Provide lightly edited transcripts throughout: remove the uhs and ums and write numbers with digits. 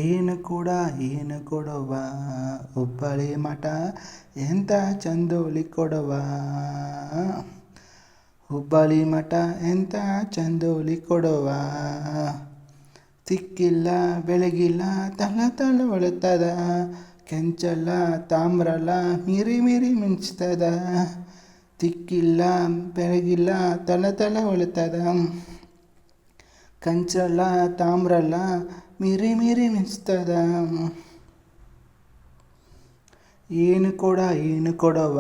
ಏನು ಕೊಡವ ಹುಬ್ಬಳ್ಳಿ ಮಠ ಎಂಥ ಚಂದೋಲಿ ಕೊಡವ ಹುಬ್ಬಳ್ಳಿ ಮಠ ಎಂಥ ಚಂದೋಲಿ ಕೊಡವ ಸಿಕ್ಕಿಲ್ಲ ಬೆಳಗಿಲ್ಲ ತಳ ಹೊಳುತ್ತದ ಕೆಂಚಲ್ಲ ತಾಮ್ರಲ್ಲ ಮಿರಿ ಮಿಂಚ್ತದ ತಿಕ್ಕಿಲ್ಲ ಬೆಳಗಿಲ್ಲ ತಳ ಹೊಳುತ್ತದ ಕಂಚಲ್ಲ ತಾಮ್ರಲ್ಲ ಮಿರಿ ಮಿಂಚ್ತದ ಏನು ಕೊಡವ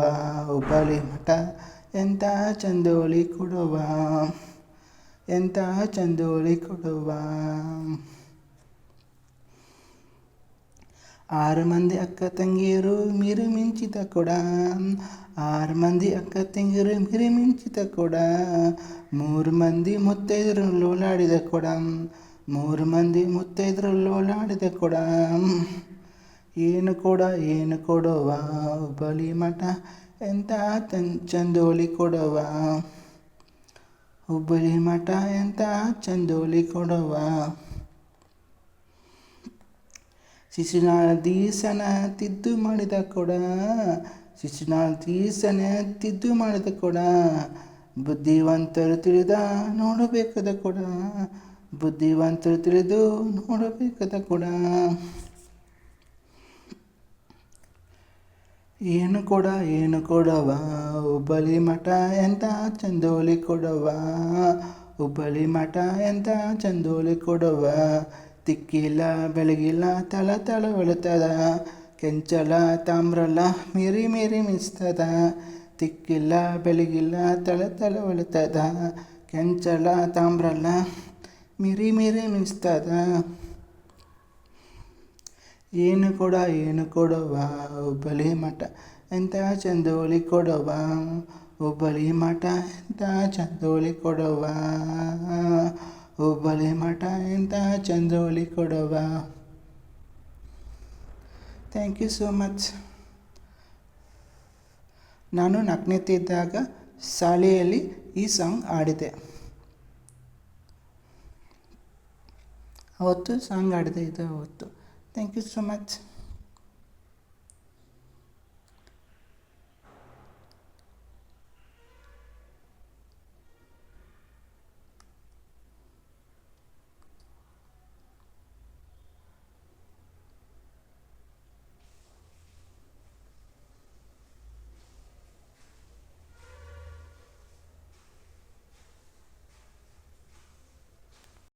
ಹುಬ್ಬಳ್ಳಿ ಮಠ ಎಂಥ ಚಂದೋಲಿ ಕೊಡವ ಎಂಥ ಚಂದೋಲಿ ಕೊಡವ 6 ಮಂದಿ ಅಕ್ಕ ತಂಗಿಯರು ಮಿರಿ ಮಿಂಚಿದ ಕೊಡ 6 ಮಂದಿ ಅಕ್ಕ ತಂಗಿಯರು ಮಿರಿ ಮಿಂಚಿದ ಕೊಡ 3 ಮಂದಿ ಮುತ್ತೈದರು ಲೋಲಾಡಿದ ಕೊಡ 3 ಮಂದಿ ಮುತ್ತೈದರು ಲೋಲಾಡಿದ ಕೊಡ ಏನು ಕೊಡವ ಹುಬ್ಬಳ್ಳಿ ಮಠ ಎಂಥ ಚಂದೋಲಿ ಕೊಡವ ಹುಬ್ಬಳ್ಳಿ ಮಠ ಎಂಥ ಚಂದೋಲಿ ಕೊಡವ ಶಿಶುನಾಳ ದೀಸನ ತಿದ್ದು ಮಾಡಿದ ಕೊಡ ಶಿಶುನಾಳ ದೀಸನ ತಿದ್ದು ಮಾಡಿದ ಕೊಡ ಬುದ್ಧಿವಂತರು ತಿಳಿದ ನೋಡಬೇಕಾದ ಕೊಡ ಬುದ್ಧಿವಂತರು ತಿಳಿದು ನೋಡಬೇಕಾದ ಕೊಡ ಏನು ಕೊಡವ ಹುಬ್ಬಳ್ಳಿ ಮಠ ಎಂಥ ಚಂದೋಲಿ ಕೊಡವ ಹುಬ್ಬಳ್ಳಿ ಮಠ ಎಂಥ ಚಂದೋಲಿ ಕೊಡವ ತಿಕ್ಕಿಲ್ಲ ಬೆಳಗಿಲ್ಲ ತಳ ಹೊಳುತ್ತದ ಕೆಂಚಲ ತಾಮ್ರಲ್ಲ ಮಿರಿ ಮಿಂಚ್ತದ ತಿಕ್ಕಿಲ್ಲ ಬೆಳಗಿಲ್ಲ ತಳ ಹೊಳುತ್ತದ ಕೆಂಚಲ ತಾಮ್ರಲ್ಲ ಮಿರಿ ಮಿಂಚ್ತದ ಏನು ಕೊಡವ ಹುಬ್ಬಳ್ಳಿ ಮಠ ಎಂಥ ಚಂದೋಲಿ ಕೊಡವ ಹುಬ್ಬಳ್ಳಿ ಮಠ ಎಂಥ ಚಂದೋಲಿ ಕೊಡವ ಹುಬ್ಬಳ್ಳಿ ಮಠ ಎಂಥ ಚಂದೋಲಿ Kodava thank you so much. ನಾನು 4ನೇತೆ ಇದ್ದಾಗ ಶಾಲೆಯಲ್ಲಿ ಈ ಸಾಂಗ್ ಆಡಿದೆ. ಅವತ್ತು ಸಾಂಗ್ ಆಡಿದೆ ಇದು ಅವತ್ತು. Thank you so much.